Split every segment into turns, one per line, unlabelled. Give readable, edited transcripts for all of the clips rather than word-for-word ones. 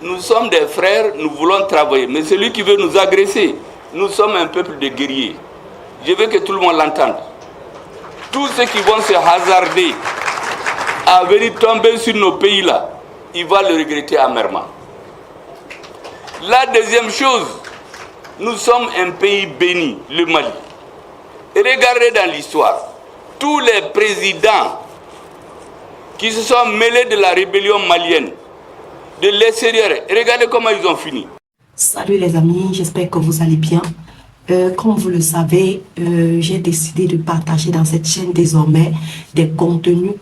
nous sommes des frères, nous voulons travailler. Mais celui qui veut nous agresser, nous sommes un peuple de guerriers. Je veux que tout le monde l'entende. Tous ceux qui vont se hasarder à venir tomber sur nos pays-là, ils vont le regretter amèrement. La deuxième chose, nous sommes un pays béni, le Mali. Et regardez dans l'histoire, tous les présidents qui se sont mêlés de la rébellion malienne, de l'extérieur, regardez comment ils ont fini.
Salut les amis, j'espère que vous allez bien. Comme vous le savez, j'ai décidé de partager dans cette chaîne désormais des contenus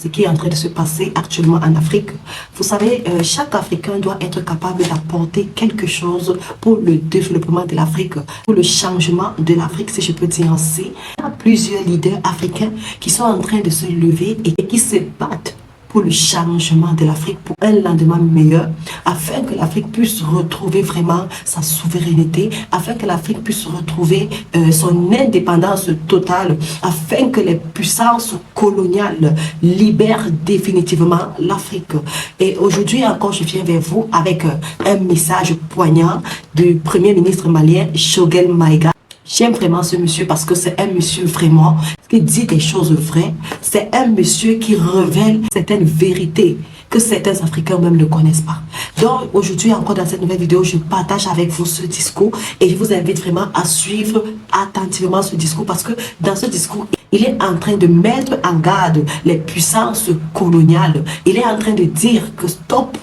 ce qui est en train de se passer actuellement en Afrique. Vous savez, chaque Africain doit être capable d'apporter quelque chose pour le développement de l'Afrique, pour le changement de l'Afrique, si je peux dire ainsi. Il y a plusieurs leaders africains qui sont en train de se lever et qui se battent pour le changement de l'Afrique, pour un lendemain meilleur, afin que l'Afrique puisse retrouver vraiment sa souveraineté, afin que l'Afrique puisse retrouver son indépendance totale, afin que les puissances coloniales libèrent définitivement l'Afrique. Et aujourd'hui encore, je viens vers vous avec un message poignant du Premier ministre malien, Choguel Maïga. J'aime vraiment ce monsieur parce que c'est un monsieur vraiment qui dit des choses vraies. C'est un monsieur qui révèle certaines vérités que certains Africains même ne connaissent pas. Donc aujourd'hui encore dans cette nouvelle vidéo, je partage avec vous ce discours et je vous invite vraiment à suivre attentivement ce discours parce que dans ce discours, il est en train de mettre en garde les puissances coloniales. Il est en train de dire que stop.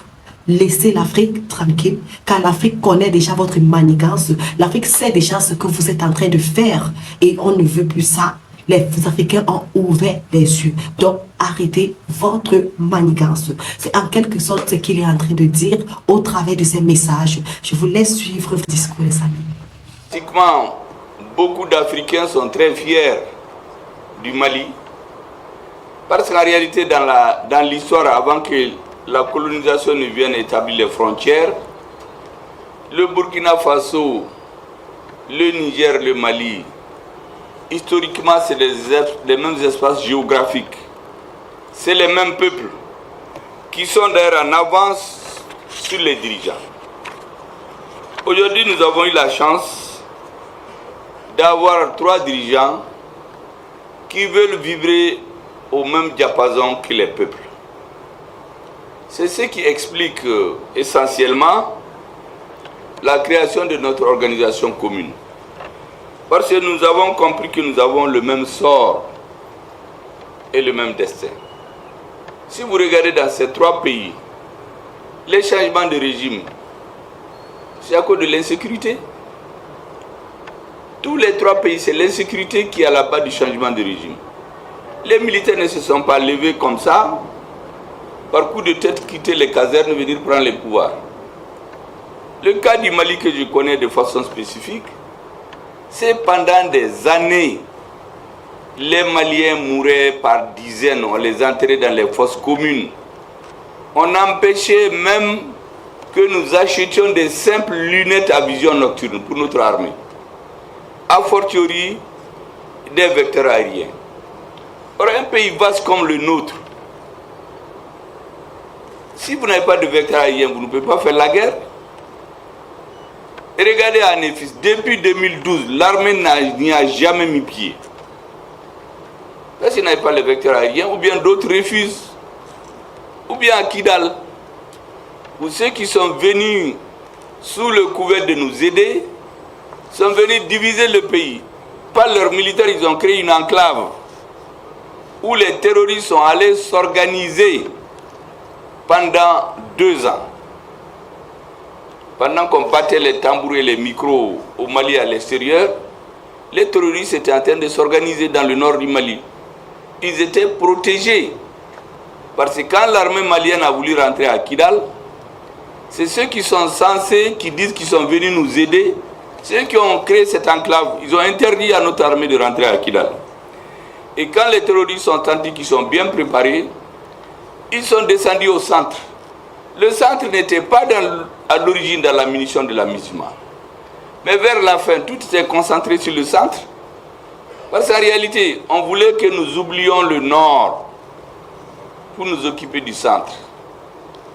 Laissez l'Afrique tranquille, car l'Afrique connaît déjà votre manigance. L'Afrique sait déjà ce que vous êtes en train de faire et on ne veut plus ça. Les Africains ont ouvert les yeux. Donc, arrêtez votre manigance. C'est en quelque sorte ce qu'il est en train de dire au travers de ces messages. Je vous laisse suivre le discours, les amis.
Pratiquement, beaucoup d'Africains sont très fiers du Mali. Parce qu'en réalité, dans l'histoire, avant que la colonisation ne vienne établir les frontières, le Burkina Faso, le Niger, le Mali, historiquement, c'est les mêmes espaces géographiques. C'est les mêmes peuples qui sont d'ailleurs en avance sur les dirigeants. Aujourd'hui, nous avons eu la chance d'avoir 3 dirigeants qui veulent vibrer au même diapason que les peuples. C'est ce qui explique essentiellement la création de notre organisation commune. Parce que nous avons compris que nous avons le même sort et le même destin. Si vous regardez dans ces 3 pays, les changements de régime, c'est à cause de l'insécurité. Tous les 3 pays, c'est l'insécurité qui est à la base du changement de régime. Les militaires ne se sont pas levés comme ça, par coup de tête, quitter les casernes, venir prendre les pouvoirs. Le cas du Mali que je connais de façon spécifique, c'est pendant des années, les Maliens mouraient par dizaines, on les enterrait dans les fosses communes. On empêchait même que nous achetions des simples lunettes à vision nocturne pour notre armée. A fortiori, des vecteurs aériens. Or, un pays vaste comme le nôtre, si vous n'avez pas de vecteur aérien, vous ne pouvez pas faire la guerre. Et regardez à Néfis, depuis 2012, l'armée n'y a jamais mis pied. Là, s'il n'avait pas le vecteur aérien, ou bien d'autres refusent, ou bien à Kidal, ou ceux qui sont venus sous le couvert de nous aider, sont venus diviser le pays. Par leurs militaires, ils ont créé une enclave où les terroristes sont allés s'organiser pendant 2 ans. Pendant qu'on battait les tambours et les micros au Mali à l'extérieur, les terroristes étaient en train de s'organiser dans le nord du Mali. Ils étaient protégés. Parce que quand l'armée malienne a voulu rentrer à Kidal, c'est ceux qui sont censés, qui disent qu'ils sont venus nous aider, ceux qui ont créé cette enclave, ils ont interdit à notre armée de rentrer à Kidal. Et quand les terroristes ont senti qu'ils sont bien préparés, ils sont descendus au centre. Le centre n'était pas à l'origine dans la munition de la MISMA. Mais vers la fin, tout était concentré sur le centre. Parce qu'en réalité, on voulait que nous oublions le nord pour nous occuper du centre.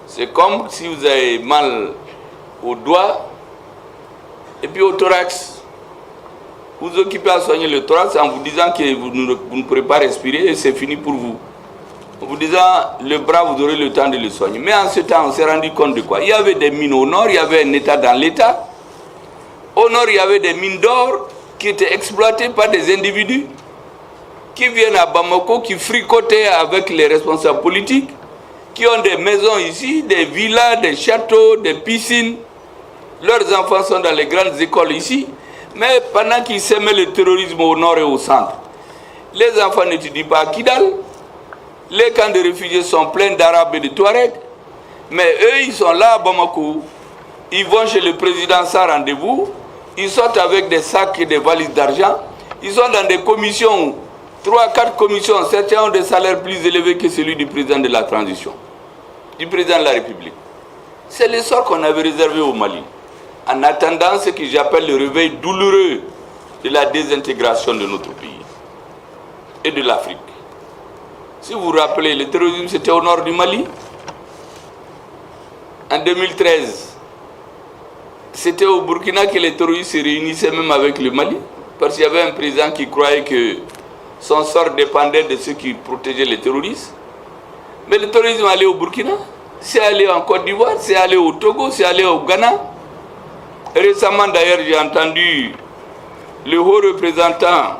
C'est comme si vous avez mal au doigt et puis au thorax. Vous vous occupez à soigner le thorax en vous disant que vous ne pourrez pas respirer et c'est fini pour vous. En vous disant le bras, vous aurez le temps de le soigner. Mais en ce temps, on s'est rendu compte de quoi? Il y avait des mines au nord, il y avait un État dans l'État. Au nord, il y avait des mines d'or qui étaient exploitées par des individus qui viennent à Bamako, qui fricotaient avec les responsables politiques, qui ont des maisons ici, des villas, des châteaux, des piscines. Leurs enfants sont dans les grandes écoles ici. Mais pendant qu'ils sèment le terrorisme au nord et au centre, les enfants n'étudient pas à Kidal. Les camps de réfugiés sont pleins d'Arabes et de Touaregs. Mais eux, ils sont là à Bamako. Ils vont chez le président sans rendez-vous. Ils sortent avec des sacs et des valises d'argent. Ils sont dans des commissions, 3, 4 commissions. Certains ont des salaires plus élevés que celui du président de la transition, du président de la République. C'est le sort qu'on avait réservé au Mali. En attendant ce que j'appelle le réveil douloureux de la désintégration de notre pays et de l'Afrique. Si vous vous rappelez, le terrorisme c'était au nord du Mali. En 2013, c'était au Burkina que les terroristes se réunissaient même avec le Mali, parce qu'il y avait un président qui croyait que son sort dépendait de ceux qui protégeaient les terroristes. Mais le terrorisme allait au Burkina, c'est allé en Côte d'Ivoire, c'est allé au Togo, c'est allé au Ghana. Récemment d'ailleurs, j'ai entendu le haut représentant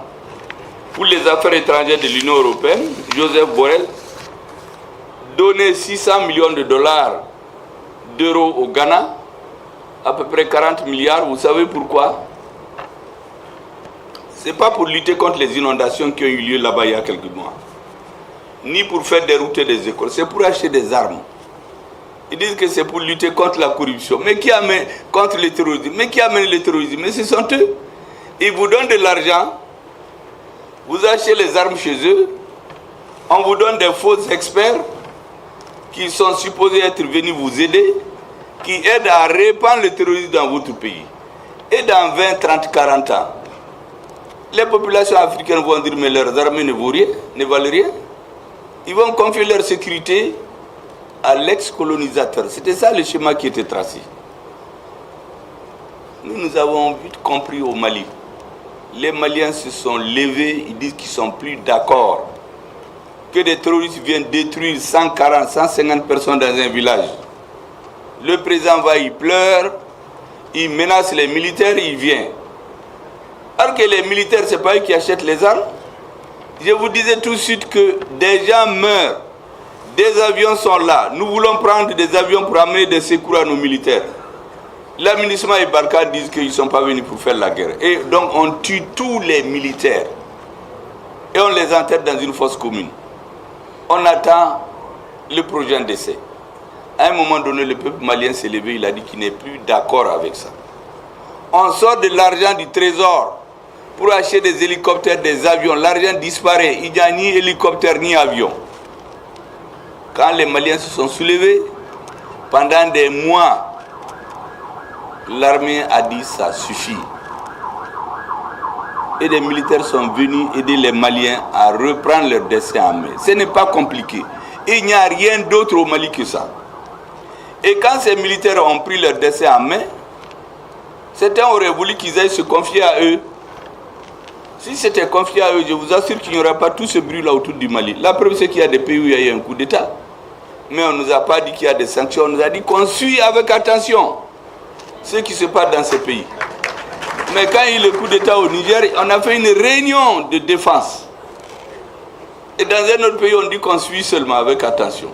pour les affaires étrangères de l'Union européenne, Joseph Borrell, donner 600 millions de dollars d'euros au Ghana, à peu près 40 milliards. Vous savez pourquoi? Ce n'est pas pour lutter contre les inondations qui ont eu lieu là-bas il y a quelques mois, ni pour faire des routes et des écoles, c'est pour acheter des armes. Ils disent que c'est pour lutter contre la corruption, mais qui amène contre le terrorisme. Mais qui amène le terrorisme? Mais ce sont eux. Ils vous donnent de l'argent, vous achetez les armes chez eux, on vous donne des faux experts qui sont supposés être venus vous aider, qui aident à répandre le terrorisme dans votre pays. Et dans 20, 30, 40 ans, les populations africaines vont dire mais leurs armées ne valent rien. Ils vont confier leur sécurité à l'ex-colonisateur. C'était ça le schéma qui était tracé. Nous avons vite compris au Mali. Les Maliens se sont levés, ils disent qu'ils ne sont plus d'accord que des terroristes viennent détruire 140, 150 personnes dans un village. Le président va, il pleure, il menace les militaires, il vient. Alors que les militaires, ce n'est pas eux qui achètent les armes. Je vous disais tout de suite que des gens meurent, des avions sont là. Nous voulons prendre des avions pour amener des secours à nos militaires. L'aménagement et Barkhane disent qu'ils ne sont pas venus pour faire la guerre. Et donc on tue tous les militaires et on les enterre dans une fosse commune. On attend le prochain décès. À un moment donné, le peuple malien s'est levé, il a dit qu'il n'est plus d'accord avec ça. On sort de l'argent du trésor pour acheter des hélicoptères, des avions. L'argent disparaît, il n'y a ni hélicoptère ni avion. Quand les Maliens se sont soulevés, pendant des mois, l'armée a dit ça suffit. Et les militaires sont venus aider les Maliens à reprendre leur destin en main. Ce n'est pas compliqué. Il n'y a rien d'autre au Mali que ça. Et quand ces militaires ont pris leur destin en main, certains auraient voulu qu'ils aillent se confier à eux. Si c'était confié à eux, je vous assure qu'il n'y aura pas tout ce bruit-là autour du Mali. La preuve, c'est qu'il y a des pays où il y a eu un coup d'État. Mais on ne nous a pas dit qu'il y a des sanctions. On nous a dit qu'on suit avec attention ce qui se passe dans ces pays. Mais quand il y a eu le coup d'État au Niger, on a fait une réunion de défense. Et dans un autre pays, on dit qu'on suit seulement avec attention.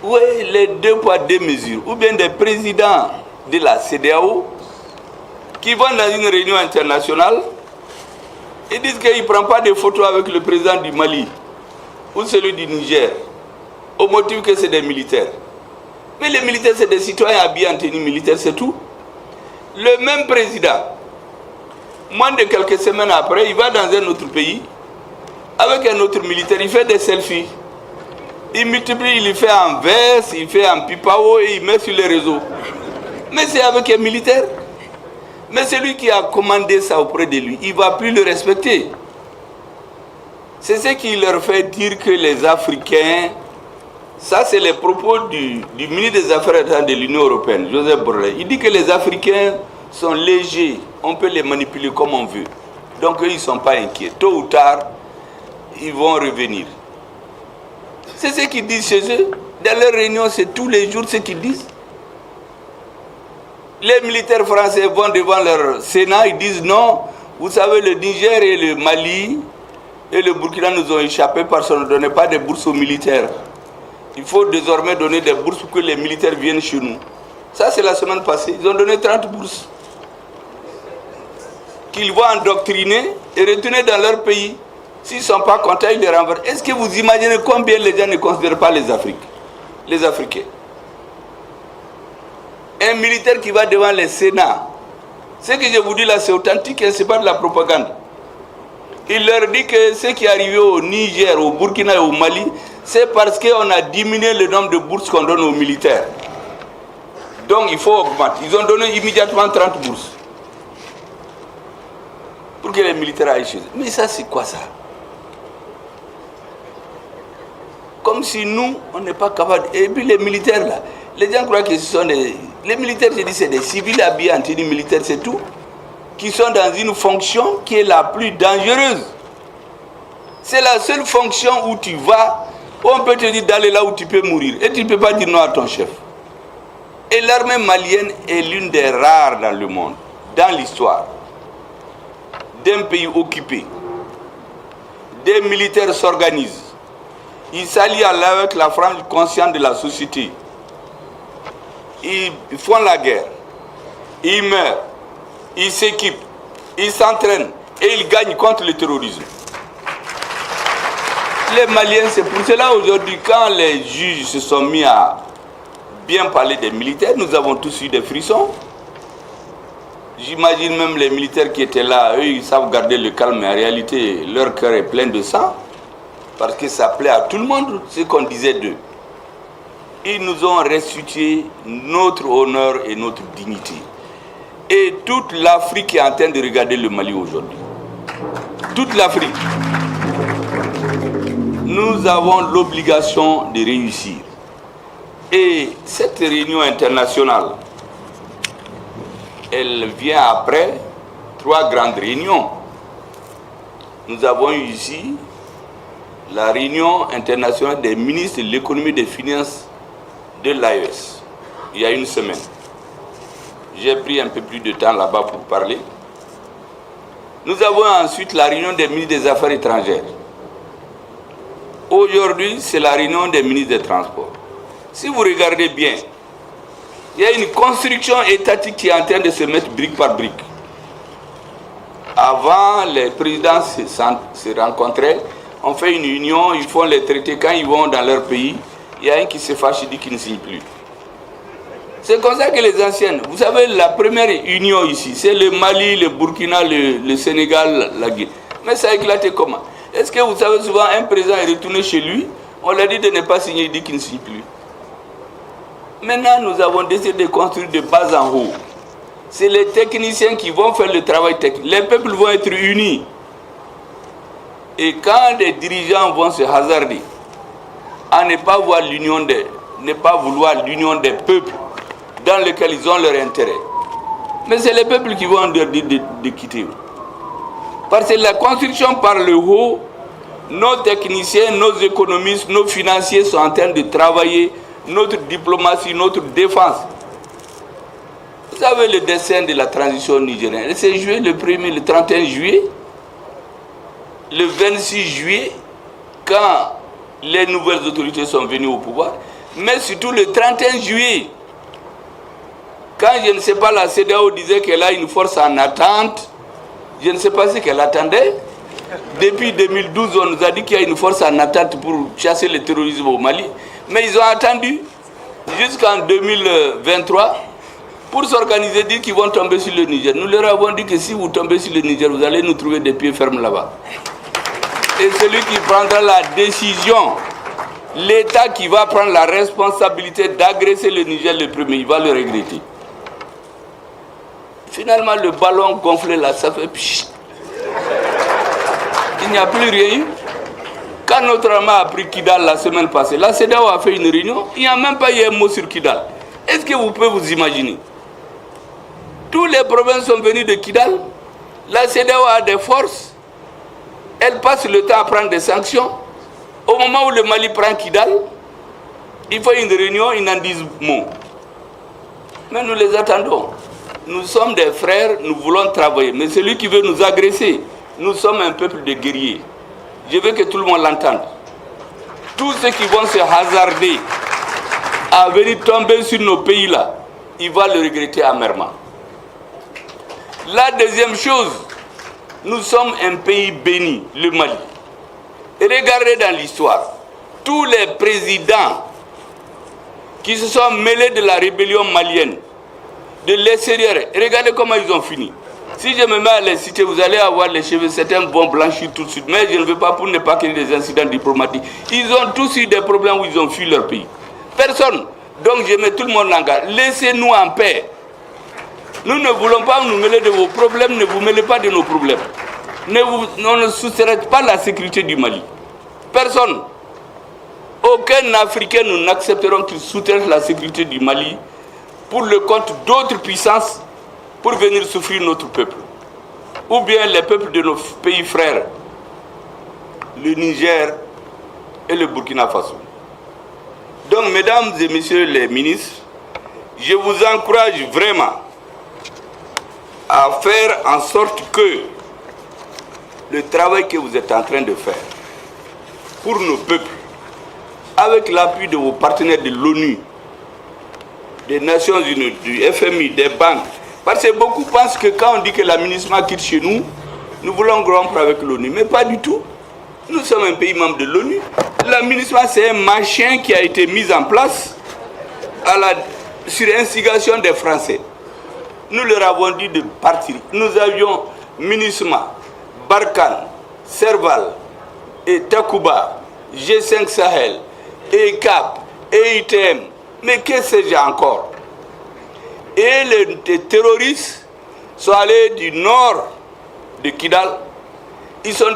Oui, les 2 poids 2 mesures. Ou bien des présidents de la CEDEAO qui vont dans une réunion internationale et disent qu'ils ne prennent pas de photos avec le président du Mali ou celui du Niger au motif que c'est des militaires. Mais les militaires, c'est des citoyens habillés en tenue militaire, c'est tout. Le même président, moins de quelques semaines après, il va dans un autre pays avec un autre militaire, il fait des selfies. Il multiplie, il fait en veste, il fait en pipao et il met sur les réseaux. Mais c'est avec un militaire. Mais celui qui a commandé ça auprès de lui, il ne va plus le respecter. C'est ce qui leur fait dire que les Africains, Ça, c'est les propos du ministre des Affaires étrangères de l'Union européenne, Joseph Borrell. Il dit que les Africains sont légers, on peut les manipuler comme on veut. Donc, eux, ils ne sont pas inquiets. Tôt ou tard, ils vont revenir. C'est ce qu'ils disent chez eux. Dans leurs réunions, c'est tous les jours ce qu'ils disent. Les militaires français vont devant leur Sénat, ils disent non, vous savez, le Niger et le Mali et le Burkina nous ont échappé parce qu'on ne donnait pas de bourses aux militaires. Il faut désormais donner des bourses pour que les militaires viennent chez nous. Ça, c'est la semaine passée. Ils ont donné 30 bourses. Qu'ils vont endoctriner et retourner dans leur pays. S'ils ne sont pas contents, ils les renversent. Est-ce que vous imaginez combien les gens ne considèrent pas les Africains? Un militaire qui va devant les Sénats, ce que je vous dis là, c'est authentique et ce n'est pas de la propagande. Il leur dit que ce qui est arrivé au Niger, au Burkina et au Mali, c'est parce qu'on a diminué le nombre de bourses qu'on donne aux militaires. Donc il faut augmenter. Ils ont donné immédiatement 30 bourses pour que les militaires aillent chez eux. Mais ça, c'est quoi ça? Comme si nous, on n'est pas capable. Et puis les militaires là, les gens croient que ce sont des... Les militaires, je dis, c'est des civils habillés en tenue militaire, c'est tout. Qui sont dans une fonction qui est la plus dangereuse. C'est la seule fonction où tu vas, on peut te dire d'aller là où tu peux mourir. Et tu ne peux pas dire non à ton chef. Et l'armée malienne est l'une des rares dans le monde, dans l'histoire, d'un pays occupé. Des militaires s'organisent. Ils s'allient avec la frange consciente de la société. Ils font la guerre. Ils meurent. Ils s'équipent. Ils s'entraînent. Et ils gagnent contre le terrorisme. Les Maliens, c'est pour cela aujourd'hui, quand les juges se sont mis à bien parler des militaires, nous avons tous eu des frissons. J'imagine même les militaires qui étaient là, eux, ils savent garder le calme, mais en réalité, leur cœur est plein de sang. Parce que ça plaît à tout le monde, ce qu'on disait d'eux. Ils nous ont restitué notre honneur et notre dignité. Et toute l'Afrique est en train de regarder le Mali aujourd'hui. Toute l'Afrique. Nous avons l'obligation de réussir. Et cette réunion internationale, elle vient après 3 grandes réunions. Nous avons eu ici la réunion internationale des ministres de l'économie et des finances de l'AES, il y a une semaine. J'ai pris un peu plus de temps là-bas pour parler. Nous avons ensuite la réunion des ministres des Affaires étrangères. Aujourd'hui, c'est la réunion des ministres des Transports. Si vous regardez bien, il y a une construction étatique qui est en train de se mettre brique par brique. Avant, les présidents se rencontraient, on fait une union, ils font les traités. Quand ils vont dans leur pays, il y a un qui se fâche et dit qu'il ne signe plus. C'est comme ça que les anciennes... Vous savez, la première union ici, c'est le Mali, le Burkina, le Sénégal, la Guinée. Mais ça a éclaté comment? Est-ce que vous savez, souvent, un président est retourné chez lui, on lui a dit de ne pas signer, il dit qu'il ne signe plus. Maintenant, nous avons décidé de construire de bas en haut. C'est les techniciens qui vont faire le travail technique. Les peuples vont être unis. Et quand les dirigeants vont se hasarder à ne pas vouloir l'union des peuples dans lesquels ils ont leur intérêt, mais c'est les peuples qui vont leur dire de quitter. Parce que la construction par le haut, nos techniciens, nos économistes, nos financiers sont en train de travailler notre diplomatie, notre défense. Vous savez le dessin de la transition nigérienne. Elle s'est jouée le 31 juillet, le 26 juillet, quand les nouvelles autorités sont venues au pouvoir, mais surtout le 31 juillet, quand je ne sais pas, la CEDEAO disait qu'elle a une force en attente, je ne sais pas ce qu'elle attendait. Depuis 2012, on nous a dit qu'il y a une force en attente pour chasser le terrorisme au Mali, mais ils ont attendu jusqu'en 2023 pour s'organiser, dire qu'ils vont tomber sur le Niger. Nous leur avons dit que si vous tombez sur le Niger, vous allez nous trouver des pieds fermes là-bas. Et celui qui prendra la décision, l'État qui va prendre la responsabilité d'agresser le Niger le premier, il va le regretter. Finalement, le ballon gonflé là, ça fait pchit. Il n'y a plus rien eu. Quand notre armée a pris Kidal la semaine passée, la CEDEAO a fait une réunion, il n'y a même pas eu un mot sur Kidal. Est-ce que vous pouvez vous imaginer? Tous les problèmes sont venus de Kidal. La CEDEAO a des forces. Elle passe le temps à prendre des sanctions. Au moment où le Mali prend Kidal, il faut une réunion, ils n'en disent mot. Mais nous les attendons. Nous sommes des frères, nous voulons travailler. Mais celui qui veut nous agresser, nous sommes un peuple de guerriers. Je veux que tout le monde l'entende. Tous ceux qui vont se hasarder à venir tomber sur nos pays là, ils vont le regretter amèrement. La deuxième chose, nous sommes un pays béni, le Mali. Et regardez dans l'histoire, tous les présidents qui se sont mêlés de la rébellion malienne, de l'extérieur, regardez comment ils ont fini. Si je me mets à les citer, vous allez avoir les cheveux, certains vont blanchir tout de suite, mais je ne veux pas pour ne pas qu'il y ait des incidents diplomatiques. Ils ont tous eu des problèmes où ils ont fui leur pays. Personne. Donc je mets tout le monde en garde. Laissez-nous en paix. Nous ne voulons pas nous mêler de vos problèmes, ne vous mêlez pas de nos problèmes. On ne soustrait pas la sécurité du Mali. Personne. Aucun Africain, nous n'accepterons qu'il soutienne la sécurité du Mali pour le compte d'autres puissances pour venir souffrir notre peuple. Ou bien les peuples de nos pays frères, le Niger et le Burkina Faso. Donc, mesdames et messieurs les ministres, je vous encourage vraiment à faire en sorte que le travail que vous êtes en train de faire pour nos peuples, avec l'appui de vos partenaires de l'ONU, des Nations Unies, du FMI, des banques, parce que beaucoup pensent que quand on dit que l'AMINUSMA quitte chez nous, nous voulons rompre avec l'ONU. Mais pas du tout. Nous sommes un pays membre de l'ONU. L'AMINUSMA, c'est un machin qui a été mis en place sur instigation des Français. Nous leur avons dit de partir. Nous avions MINUSMA, Barkhane, Serval, et Takuba, G5 Sahel, ECAP, EITM. Mais qu'est-ce que j'ai encore? Et les terroristes sont allés du nord de Kidal. Ils ont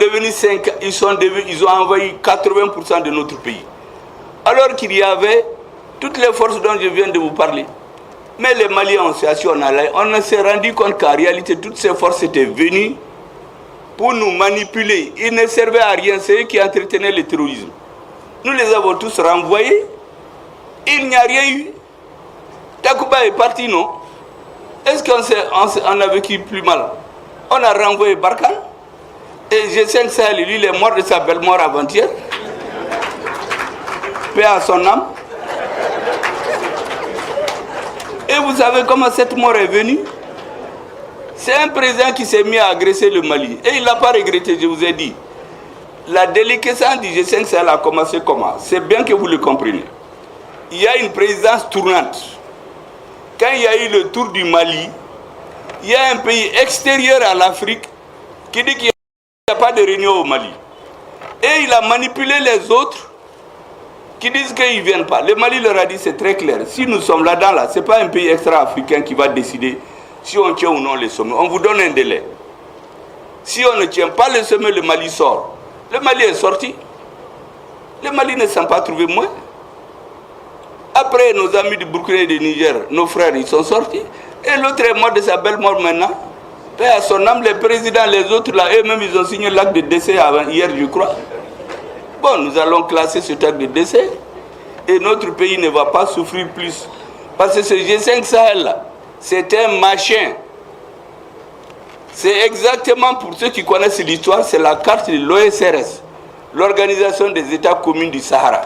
envahi 80% de notre pays. Alors qu'il y avait toutes les forces dont je viens de vous parler. Mais les Maliens ont assis, on s'est rendu compte qu'en réalité, toutes ces forces étaient venues pour nous manipuler. Ils ne servaient à rien, c'est eux qui entretenaient le terrorisme. Nous les avons tous renvoyés. Il n'y a rien eu. Takuba est parti, non? Est-ce qu'on a vécu plus mal? On a renvoyé Barkhane. Et G5 Sahel, lui, il est mort de sa belle mort avant-hier. Paix à son âme. Et vous savez comment cette mort est venue? C'est un président qui s'est mis à agresser le Mali. Et il n'a pas regretté, je vous ai dit. La déliquescence du G5 Sahel a commencé comment? C'est bien que vous le compreniez. Il y a une présidence tournante. Quand il y a eu le tour du Mali, il y a un pays extérieur à l'Afrique qui dit qu'il n'y a pas de réunion au Mali. Et il a manipulé les autres qui disent qu'ils ne viennent pas. Le Mali leur a dit, c'est très clair, si nous sommes là-dedans, ce n'est pas un pays extra-africain qui va décider si on tient ou non les sommets. On vous donne un délai. Si on ne tient pas le sommet, le Mali sort. Le Mali est sorti. Le Mali ne s'en pas trouvé moins. Après, nos amis du Burkina et du Niger, nos frères, ils sont sortis. Et l'autre est mort de sa belle mort maintenant. Paix à son âme, les présidents, les autres, là, eux-mêmes, ils ont signé l'acte de décès avant, hier, je crois. Bon, nous allons classer cet acte de décès. Et notre pays ne va pas souffrir plus. Parce que ce G5 Sahel, là, c'est un machin. C'est exactement, pour ceux qui connaissent l'histoire, c'est la carte de l'OSRS, l'Organisation des États communs du Sahara.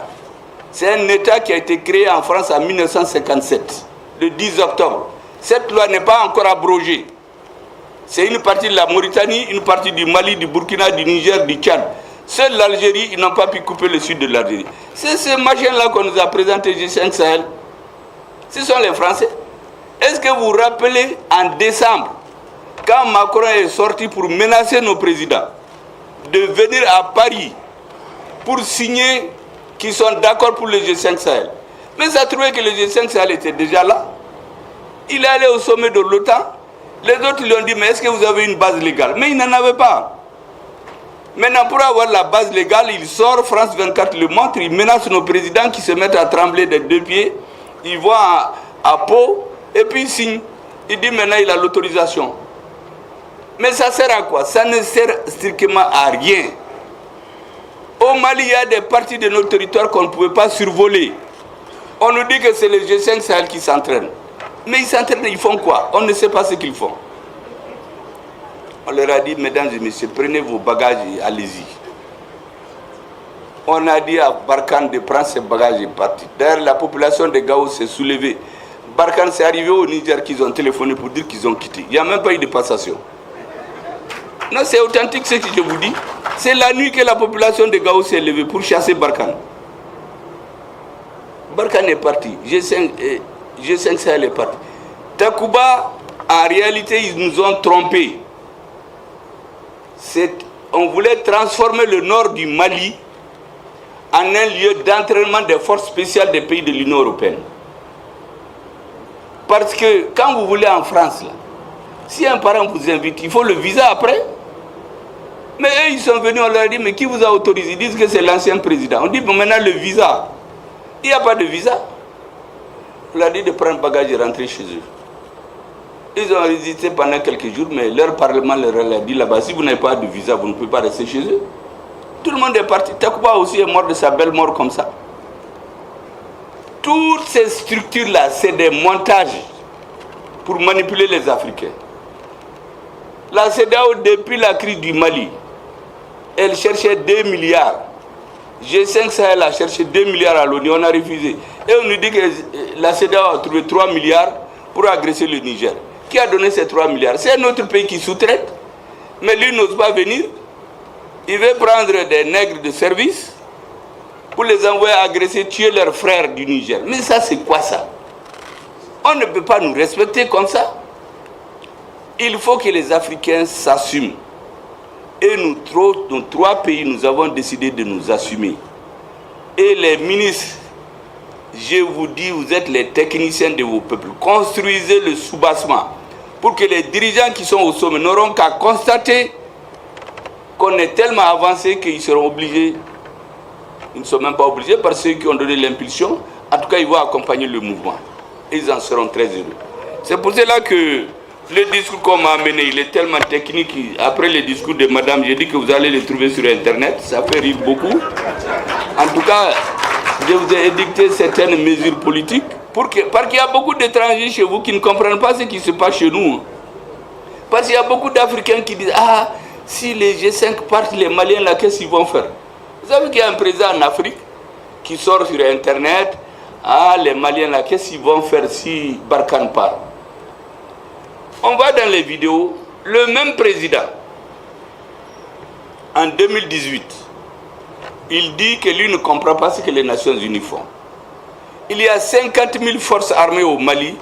C'est un État qui a été créé en France en 1957, le 10 octobre. Cette loi n'est pas encore abrogée. C'est une partie de la Mauritanie, une partie du Mali, du Burkina, du Niger, du Tchad. Seule l'Algérie, ils n'ont pas pu couper le sud de l'Algérie. C'est ce machin-là qu'on nous a présenté, G5 Sahel. Ce sont les Français. Est-ce que vous vous rappelez, en décembre, quand Macron est sorti pour menacer nos présidents de venir à Paris pour signer qu'ils sont d'accord pour le G5 Sahel. Mais ça trouvait que le G5 Sahel était déjà là. Il est allé au sommet de l'OTAN. Les autres lui ont dit, mais est-ce que vous avez une base légale? Mais il n'en avait pas. Maintenant, pour avoir la base légale, il sort, France 24 le montre, il menace nos présidents qui se mettent à trembler des deux pieds. Il voit à Pau, et puis il signe. Il dit maintenant il a l'autorisation. Mais ça sert à quoi? Ça ne sert strictement à rien. Au Mali, il y a des parties de notre territoire qu'on ne pouvait pas survoler. On nous dit que c'est les G5 Sahel qui s'entraînent. Mais ils s'entraînent, ils font quoi? On ne sait pas ce qu'ils font. On leur a dit, mesdames et messieurs, prenez vos bagages et allez-y. On a dit à Barkhane de prendre ses bagages et partir. D'ailleurs, la population de Gao s'est soulevée. Barkhane, c'est arrivé au Niger qu'ils ont téléphoné pour dire qu'ils ont quitté. Il n'y a même pas eu de passation. Non, c'est authentique ce que je vous dis. C'est la nuit que la population de Gao s'est levée pour chasser Barkhane. Barkhane est parti. G5 Sahel est parti. Takuba, en réalité, ils nous ont trompés. On voulait transformer le nord du Mali en un lieu d'entraînement des forces spéciales des pays de l'Union européenne. Parce que quand vous voulez en France, là, si un parent vous invite, il faut le visa après. Mais eux, ils sont venus, on leur a dit, mais qui vous a autorisé? Ils disent que c'est l'ancien président. On dit, bon, maintenant le visa. Il n'y a pas de visa. On leur a dit de prendre bagage et rentrer chez eux. Ils ont résisté pendant quelques jours, mais leur parlement leur a dit là-bas, si vous n'avez pas de visa, vous ne pouvez pas rester chez eux. Tout le monde est parti. Takuba aussi est mort de sa belle mort comme ça. Toutes ces structures-là, c'est des montages pour manipuler les Africains. La CEDEAO, depuis la crise du Mali, elle cherchait 2 milliards. G5 Sahel a cherché 2 milliards à l'ONU, on a refusé. Et on nous dit que la CEDEAO a trouvé 3 milliards pour agresser le Niger. Qui a donné ces 3 milliards? C'est un autre pays qui sous-traite. Mais lui n'ose pas venir. Il veut prendre des nègres de service pour les envoyer agresser, tuer leurs frères du Niger. Mais ça, c'est quoi ça? On ne peut pas nous respecter comme ça. Il faut que les Africains s'assument. Et nous, nos 3 pays, nous avons décidé de nous assumer. Et les ministres, je vous dis, vous êtes les techniciens de vos peuples. Construisez le soubassement pour que les dirigeants qui sont au sommet n'auront qu'à constater qu'on est tellement avancé qu'ils seront obligés. Ils ne sont même pas obligés par ceux qui ont donné l'impulsion. En tout cas, ils vont accompagner le mouvement. Et ils en seront très heureux. C'est pour cela que le discours qu'on m'a amené, il est tellement technique. Après le discours de madame, j'ai dit que vous allez le trouver sur Internet. Ça fait rire beaucoup. En tout cas, je vous ai édicté certaines mesures politiques parce qu'il y a beaucoup d'étrangers chez vous qui ne comprennent pas ce qui se passe chez nous. Parce qu'il y a beaucoup d'Africains qui disent « Ah, si les G5 partent, les Maliens, là, qu'est-ce qu'ils vont faire ?» Vous savez qu'il y a un président en Afrique qui sort sur Internet « Ah, les Maliens, là, qu'est-ce qu'ils vont faire si Barkhane part ?» On va dans les vidéos, le même président, en 2018, il dit que lui ne comprend pas ce que les Nations Unies font. Il y a 50 000 forces armées au Mali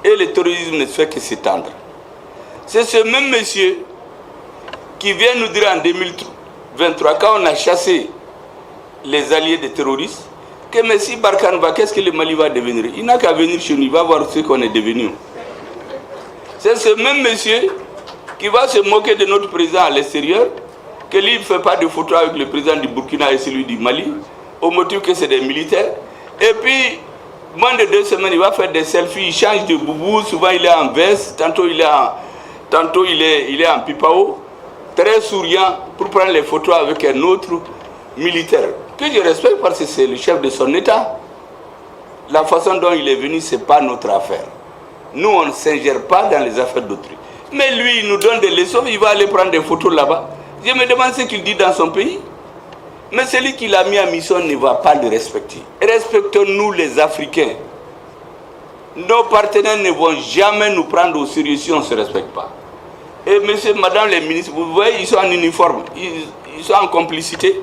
et le terrorisme ne fait que s'étendre. C'est ce même monsieur qui vient nous dire en 2023, quand on a chassé les alliés des terroristes, que mais si Barkhane va, qu'est-ce que le Mali va devenir? Il n'a qu'à venir chez nous, il va voir ce qu'on est devenu. C'est ce même monsieur qui va se moquer de notre président à l'extérieur, que lui ne fait pas de photos avec le président du Burkina et celui du Mali, au motif que c'est des militaires. Et puis, moins de 2 semaines, il va faire des selfies, il change de boubou, souvent il est en veste, tantôt il est en pipao, très souriant pour prendre les photos avec un autre militaire, que je respecte parce que c'est le chef de son État. La façon dont il est venu, ce n'est pas notre affaire. Nous, on ne s'ingère pas dans les affaires d'autrui. Mais lui, il nous donne des leçons, il va aller prendre des photos là-bas. Je me demande ce qu'il dit dans son pays. Mais celui qui l'a mis en mission ne va pas le respecter. Respectons-nous les Africains. Nos partenaires ne vont jamais nous prendre au sérieux si on ne se respecte pas. Et monsieur, madame les ministres, vous voyez, ils sont en uniforme, ils sont en complicité.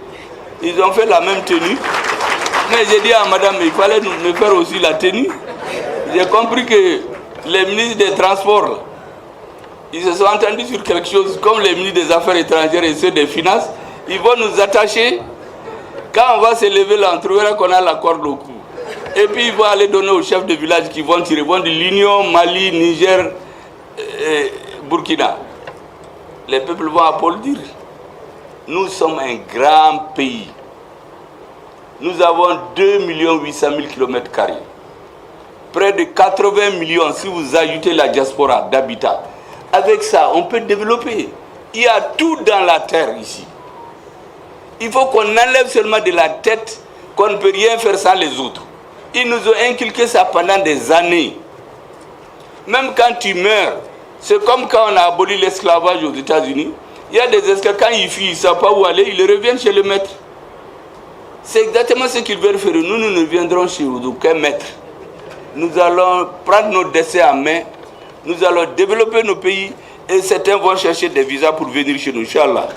Ils ont fait la même tenue. Mais j'ai dit à madame, il fallait me faire aussi la tenue. J'ai compris que les ministres des Transports, ils se sont entendus sur quelque chose, comme les ministres des Affaires étrangères et ceux des Finances, ils vont nous attacher. Quand on va se lever là, on trouvera qu'on a la corde au cou. Et puis ils vont aller donner aux chefs de village qui vont tirer. Ils vont de l'Union, Mali, Niger, Burkina. Les peuples vont applaudir. nous sommes un grand pays. Nous avons 2 800 000 km². Près de 80 millions si vous ajoutez la diaspora d'habitat. Avec ça, on peut développer. Il y a tout dans la terre ici. Il faut qu'on enlève seulement de la tête qu'on ne peut rien faire sans les autres. Ils nous ont inculqué ça pendant des années. Même quand tu meurs, c'est comme quand on a aboli l'esclavage aux États-Unis. Il y a des esclaves, quand ils fuient, ils ne savent pas où aller, ils reviennent chez le maître. C'est exactement ce qu'ils veulent faire. Nous ne viendrons chez aucun maître. Nous allons prendre nos destins en main. Nous allons développer nos pays. Et certains vont chercher des visas pour venir chez nous, Inch'Allah.